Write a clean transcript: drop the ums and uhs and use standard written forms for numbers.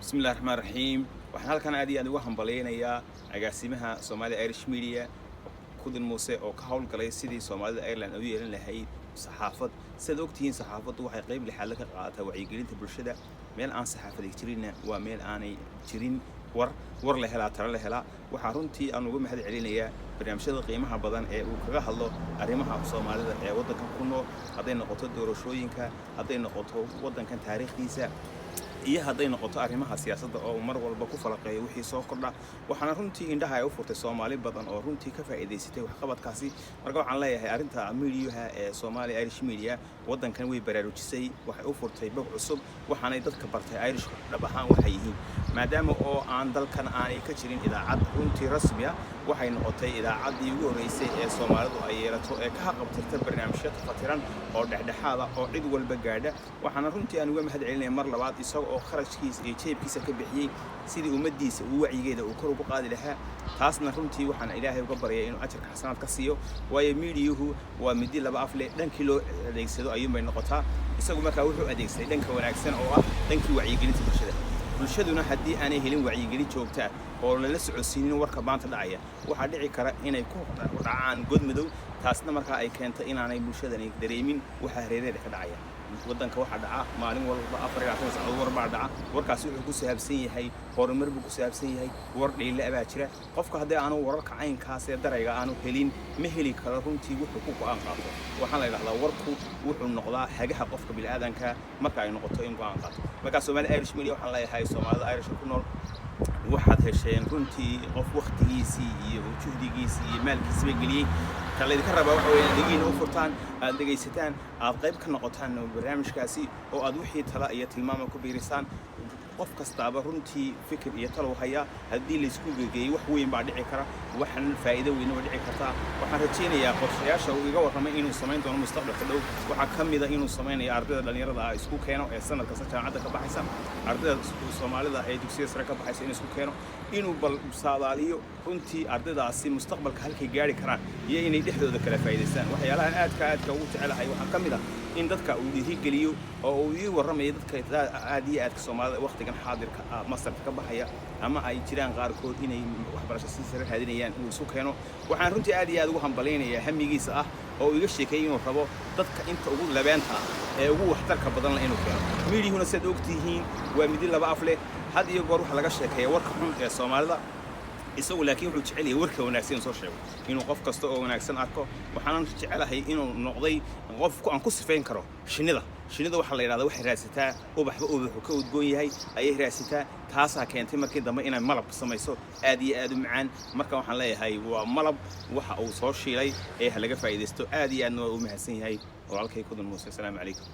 بسم الله الرحمن الرحيم. waxaan halkan aad iyo aad ugu hambaleynayaa agaasimaha Somali Irish Media Kudin Muuse oo ka hawlgalay sidii Soomaalida Ireland u yeelan lahayd saxaafad. Sida ogtihiin saxaafaddu waxay qayb lixaad ka qaadataa wacyigelinta bulshada. Meel aan saxaafad jirin waa meel aanay jirin war la helaa tala la helaa. Waxaan runtii aan ugu mahad celinayaa barnaamijyada qiimaha badan ee uu kaga hadlo arrimaha Soomaalida ee waddanka ku nool, haday noqoto doorashooyinka, haday noqoto waddankan taariikhdiisa iyo haday noqoto arrimaha siyaasadda oo mar walba ku falaqeeyo wixii soo kordha. waxaan runtii indhaha ay u furtay Soomaali badan oo runtii ka faa'iideysatay wax qabadkaasi. marka waxaan leeyahay arinta media ee Somali Irish Media waddankan way baraarujisay, waxay u furtay bab cusub, waxaanay dadka bartay Irish dhab ahaan waxay yihiin, maadaama oo aan dalkan aanay ka jirin idaacad runtii rasmi ah. waxay noqotay idaacaddii ugu horeysay ee Soomaalidu ay yeelato ee ka qabtirta barnaamijyo fatiran oo dhexdhexaad ah oo cid walba gaadha. waxaan runtii aan uga mahad celinayaa mar labaad isagoo oo kharashkiisa iyo jeebkiisa ka bixiyay sidii ummadiisa uu wacyigeeda uu kor ugu qaadi lahaa. taasna runtii waxaan Ilaahay uga baryaa inuu ajarka xasanaad ka siiyo, waayo media-hu waa midi laba af leh, dhankii loo adeegsado ayuunbay noqotaa. isagu markaa wuxuu adeegsaday dhanka wanaagsan oo ah dhankii wacyigelinta bulshaduna haddii aanay helin wacyigelin joogta oo la socodsiinin warka maanta dhacaya, waxaa dhici kara inay ku dhacaan god madow. taasna markaa ay keento inaanay bulshadani dareemin waxa hareeraha ka dhacaya. waddanka waxa dhaca maalin walba 24 saacadood war baa dhaca. warkaasi wuxuu ku saabsan yahay horumar buu ku saabsan yahay, war dhiile abaa jira. qofka haddii aanu wararka caynkaas ee darayga aanu helin ma heli karo runtii wuxuu ku go'aan qaato. waxaan la yiraahdaa warku wuxuu noqdaa hagaha qofka bini'aadanka marka ay noqoto in go'aan qaato. marka Somali Irish Media waxaan leeyahay Soomaalida Irish ku nool waxaad hesheen runtii qof waqtigiisii iyo juhdigiisii iyo maalkiisa geliyay. kale idinka rabaa waxa weeye deegiina u furtaan, aad dhageysataan, aad qayb ka noqotaan barnaamijkaasi oo aad wixii tala iyo tilmaamo ku biirisaan. qof kastaaba runtii fikir iyo talo haya, haddii la isku geeyay wax weyn baa dhici kara, waxan faa'iido weyn oo dhici karta. waxaan rajaynayaa qorshayaasha uu iga warramay inuu sameyn doono mustaqbalka dhow. waxaa kamid ah inuu sameynayo ardayda dhalinyarada ah isku keeno ee sanadka jaamacadda ka baxaysa, ardayda Soomaalida ee dugsiga sare ka baxaysa inuu isku keeno, inuu bal saadaaliyo runtii ardaydaasi mustaqbalka halkay gaari karaan iyo inay dhexdooda kala faa'iideystaan. waxyaalahan aadka ugu jecelahay waxaa kamid ah in dadka uu dhiirigeliyo oo uu ii warramayo dadka aad iyo aadka Soomaalida waqtigan xaadirka ah masarka ka baxaya ama ay jiraan qaarkood inay waxbarasho si sare raadinayaan uu isu keeno. waxaan runtii aad iyo aad ugu hambaleynayaa hamigiisa ah oo iga sheekeeyay inuu rabo dadka inta ugu labeenta ee ugu waxtarka badan la inuu keeno. media-huna sida ogtihiin waa midi laba af leh, had iyo goor waxa laga sheekeeyaa warka xun ee Soomaalida. isagu laakiin wuxuu jecel yahay warka wanaagsan soo sheego, inuu qof kasta oo wanaagsan arko. waxaan jecelahay inuu noqday qof aan ku sifeyn karo shinida waxa la yiraahdaa waxay raadsataa ubaxba ubaxu ka udgoon yahay ayay raadsataa. taasaa keentay markii dambe inay malab samayso aad iyo aad u macaan. marka waxaan leeyahay waa malab waxa uu soo shiilay ee laga faa'iideysto. aad iyo aadna waa u mahadsan yahay walaalkay Kudin Muuse. Assalaamu calaykum.